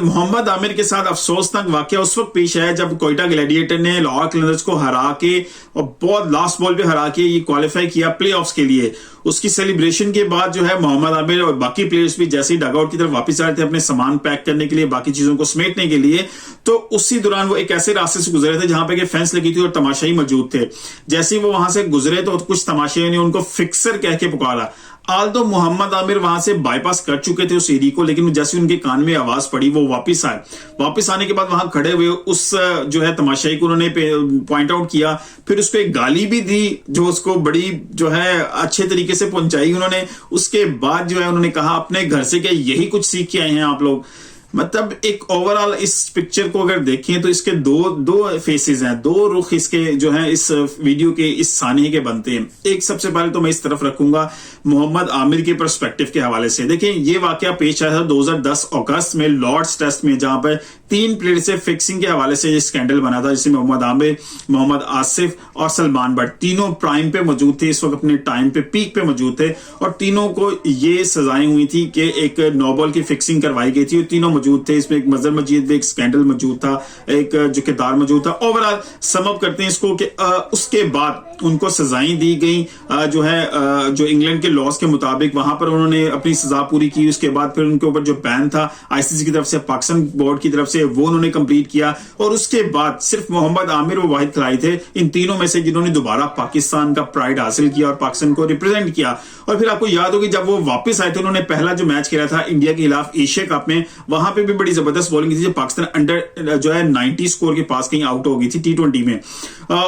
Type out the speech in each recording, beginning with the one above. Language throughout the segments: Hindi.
मोहम्मद आमिर के साथ अफसोसनाक वाकया उस वक्त पेश आया जब कोयटा ग्लैडिएटर ने लाहौर कलंदर्स को हरा के और बहुत लास्ट बॉल पे हरा के ये क्वालिफाई किया प्लेऑफ्स के लिए। उसकी सेलिब्रेशन के बाद जो है मोहम्मद आमिर और बाकी प्लेयर्स भी जैसे ही डगआउट की तरफ वापस आ रहे थे अपने सामान पैक करने के लिए, बाकी चीजों को समेटने के लिए, तो उसी दौरान वो एक ऐसे रास्ते से गुजरे थे जहां पे फेंस लगी थी और तमाशाई मौजूद थे। जैसे ही वो वहां से गुजरे तो कुछ तमाशाइयों ने उनको फिक्सर कह के पुकारा। आल्दो मोहम्मद आमिर वहां से बाईपास कर चुके थे उस एरिया को, लेकिन जैसे उनके कान में आवाज पड़ी वो वापस आए। वापस आने के बाद वहां खड़े हुए उस जो है तमाशाई को उन्होंने पॉइंट आउट किया, फिर उसको एक गाली भी दी जो उसको बड़ी जो है अच्छे तरीके से पहुंचाई उन्होंने। उसके बाद जो है उन्होंने कहा अपने घर से क्या यही कुछ सीख के आए हैं आप लोग। मतलब एक ओवरऑल इस पिक्चर को अगर देखें तो इसके दो फेसेस हैं, दो रुख इसके जो हैं इस वीडियो के इस सानिये के बनते हैं। एक सबसे पहले तो मैं इस तरफ रखूंगा मोहम्मद आमिर के पर्सपेक्टिव के हवाले से। देखिए ये वाकया पेश आया था 2010 अगस्त में लॉर्ड्स टेस्ट में, जहां पर 3 प्लेयर से फिक्सिंग के हवाले से स्कैंडल बना था, जिसमें मोहम्मद आमिर, मोहम्मद आसिफ और सलमान बट तीनों प्राइम पे मौजूद थे, इस वक्त अपने टाइम पे पीक पे मौजूद थे, और तीनों को ये सजाएं हुई थी कि एक नो बॉल की फिक्सिंग करवाई गई थी और तीनों मौजूद थे। इसमें एक मजहर मजीद भी एक स्कैंडल मौजूद था, एक जो किरदार मौजूद था। ओवरऑल समअप करते हैं इसको कि उसके बाद उनको सजाएं दी गई जो है जो इंग्लैंड के लॉज के मुताबिक, वहां पर उन्होंने अपनी सजा पूरी की। उसके बाद फिर उनके ऊपर जो बैन था आईसीसी की तरफ से, पाकिस्तान बोर्ड की तरफ से, वो उन्होंने कंप्लीट किया। और उसके बाद सिर्फ मोहम्मद आमिर वो वाहिद खिलाड़ी थे इन तीनों में से जिन्होंने दोबारा पाकिस्तान का प्राइड हासिल किया और पाकिस्तान को रिप्रेजेंट किया। और फिर आपको याद होगी जब वो वापस आए थे उन्होंने पहला जो मैच खेला था इंडिया के खिलाफ एशिया कप में, वहां पे भी बड़ी जबरदस्त बॉलिंग थी, पाकिस्तान अंडर जो है 90 स्कोर के पास कहीं आउट हो गई थी T20 में।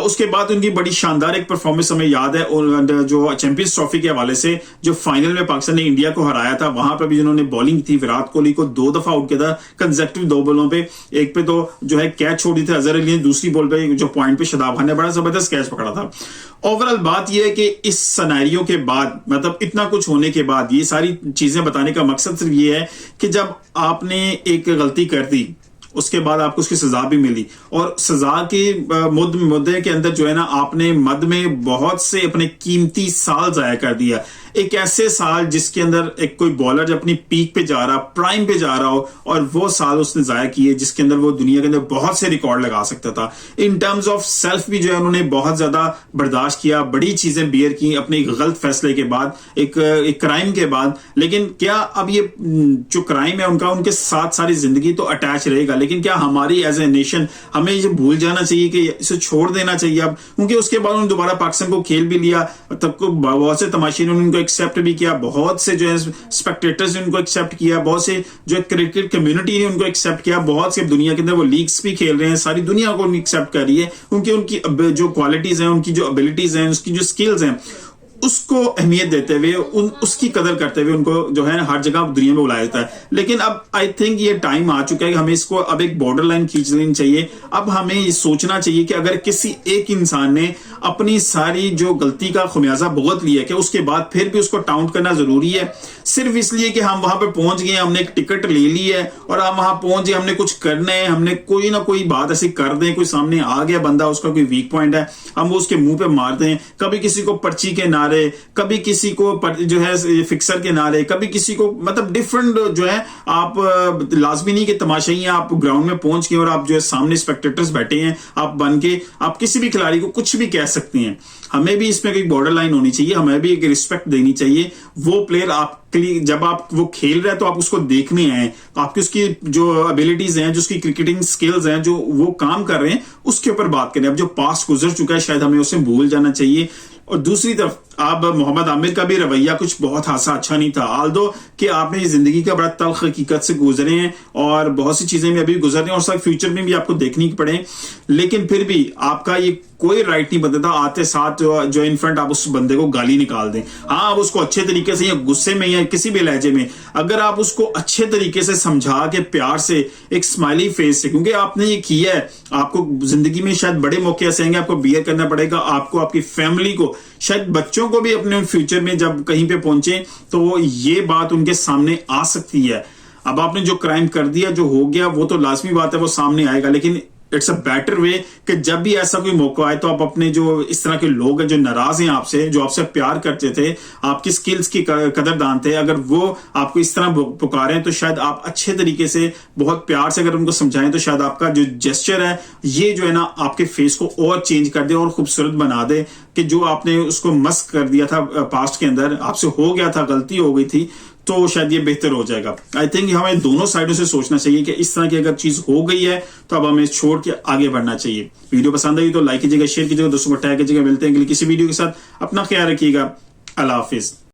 उसके बाद उनकी बड़ी शानदार एक परफॉर्मेंस हमें याद है, और जो चैंपियंस ट्रॉफी के हवाले से जो फाइनल में पाकिस्तान ने इंडिया को हराया था, वहां पर भी जिन्होंने बॉलिंग थी, विराट कोहली को 2 दफा आउट किया था कंसेक्यूटिव 2 बॉलों पे। एक पे तो जो है कैच छोड़ दी थी अजहर अली ने, दूसरी बॉल पे जो पॉइंट पे शादाब खान ने बड़ा जबरदस्त कैच पकड़ा था। ओवरऑल बात यह है कि इस सिनेरियो के बाद, मतलब इतना कुछ होने के बाद, ये सारी चीजें बताने का मकसद सिर्फ ये है कि जब आपने एक गलती कर दी उसके बाद आपको उसकी सजा भी मिली, और सजा के मुद्दे के अंदर जो है ना आपने मद में बहुत से अपने कीमती साल जाया कर दिया। एक ऐसे साल जिसके अंदर एक कोई बॉलर जब अपनी पीक पे जा रहा, प्राइम पे जा रहा हो, और वो साल उसने जाया किए जिसके अंदर वो दुनिया के अंदर बहुत से रिकॉर्ड लगा सकता था। इन टर्म्स ऑफ सेल्फ भी जो है उन्होंने बहुत ज्यादा बर्दाश्त किया, बड़ी चीजें बियर की अपने गलत फैसले के बाद, एक क्राइम के बाद। लेकिन क्या अब ये जो क्राइम है उनका उनके साथ सारी जिंदगी तो अटैच रहेगा, लेकिन क्या हमारी एज ए नेशन हमें ये भूल जाना चाहिए कि इसे छोड़ देना चाहिए अब? क्योंकि उसके बाद उन्होंने दोबारा पाकिस्तान को खेल भी लिया, तब को बहुत से तमाशी ने उनको एक्सेप्ट भी किया, बहुत से जो है स्पेक्टेटर्स ने उनको एक्सेप्ट किया, बहुत से जो क्रिकेट कम्युनिटी ने उनको एक्सेप्ट किया, बहुत से दुनिया के अंदर वो लीग्स भी खेल रहे हैं, सारी दुनिया को एक्सेप्ट कर रही है क्योंकि उनकी जो क्वालिटीज हैं, उनकी जो एबिलिटीज हैं, उसकी जो स्किल्स हैं, उसको अहमियत देते हुए, उसकी कदर करते हुए उनको जो है हर जगह दुनिया में बुलाया जाता है। लेकिन अब आई थिंक ये टाइम आ चुका है कि हमें इसको अब एक बॉर्डर लाइन खींच लेनी चाहिए। अब हमें ये सोचना चाहिए कि अगर किसी एक इंसान ने अपनी सारी जो गलती का खुमियाजा भुगत लिया, कि उसके बाद फिर भी उसको टाउट करना जरूरी है सिर्फ इसलिए कि हम वहां पर पहुंच गए, हमने एक टिकट ले ली है और हम वहां पहुंच गए, हमने कुछ करना है, हमने कोई ना कोई बात ऐसी कर दें, कोई सामने आ गया बंदा, उसका कोई वीक पॉइंट है, हम वो उसके मुंह पे मार दें। कभी किसी को पर्ची के नारे, कभी किसी को जो है फिक्सर के नारे, कभी किसी को, मतलब डिफरेंट जो है। आप लाजमी नहीं कि तमाशाई हैं, आप ग्राउंड में पहुंच के और आप जो है सामने स्पेक्टेटर्स बैठे हैं, आप बन के आप किसी भी खिलाड़ी को कुछ भी कह सकते हैं। हमें भी इसमें एक बॉर्डर लाइन होनी चाहिए, हमें भी एक रिस्पेक्ट देनी चाहिए। वो प्लेयर आपके लिए जब आप वो खेल रहे हैं तो आप उसको देखने आए, तो आपकी उसकी जो एबिलिटीज हैं, जो उसकी क्रिकेटिंग स्किल्स हैं, जो वो काम कर रहे हैं, उसके ऊपर बात करें। अब जो पास्ट गुजर चुका है शायद हमें उसे भूल जाना चाहिए। और दूसरी तरफ अब मोहम्मद आमिर का भी रवैया कुछ बहुत खासा अच्छा नहीं था, आल्दो कि आपने जिंदगी का बड़ा तल्ख हकीकत से गुजरे हैं और बहुत सी चीजें भी अभी गुजर रही हैं और शायद फ्यूचर में भी आपको देखनी पड़े, लेकिन फिर भी आपका ये कोई राइट नहीं बनता आते साथ जो इन फ्रंट आप उस बंदे को गाली निकाल दें। हाँ, आप उसको अच्छे तरीके से या गुस्से में या किसी भी लहजे में अगर आप उसको अच्छे तरीके से समझा के प्यार से एक स्माइली फेस से, क्योंकि आपने ये किया है, आपको जिंदगी में शायद बड़े मौके ऐसे आएंगे, आपको बियर करना पड़ेगा, आपको, आपकी फैमिली को, शायद बच्चों को भी अपने फ्यूचर में जब कहीं पे पहुंचे तो ये बात उनके सामने आ सकती है। अब आपने जो क्राइम कर दिया, जो हो गया, वो तो लाजमी बात है वो सामने आएगा, लेकिन इट्स अ बेटर वे कि जब भी ऐसा कोई मौका आए तो आप अपने जो इस तरह के लोग हैं जो नाराज हैं आपसे, जो आपसे प्यार करते थे, आपकी स्किल्स की कदरदान थे, अगर वो आपको इस तरह पुकारें तो शायद आप अच्छे तरीके से बहुत प्यार से अगर उनको समझाएं तो शायद आपका जो जेस्चर है ये जो है ना आपके फेस को और चेंज कर दे और खूबसूरत बना दे, कि जो आपने उसको मस्क कर दिया था पास्ट के अंदर, आपसे हो गया था, गलती हो गई थी, तो शायद ये बेहतर हो जाएगा। आई थिंक हमें दोनों साइडों से सोचना चाहिए कि इस तरह की अगर चीज हो गई है तो अब हमें छोड़ के आगे बढ़ना चाहिए। वीडियो पसंद आई तो लाइक कीजिएगा, शेयर कीजिएगा, दोस्तों को टैग कीजिएगा। मिलते हैं अगली किसी वीडियो के साथ। अपना ख्याल रखिएगा। अल्लाह हाफिज।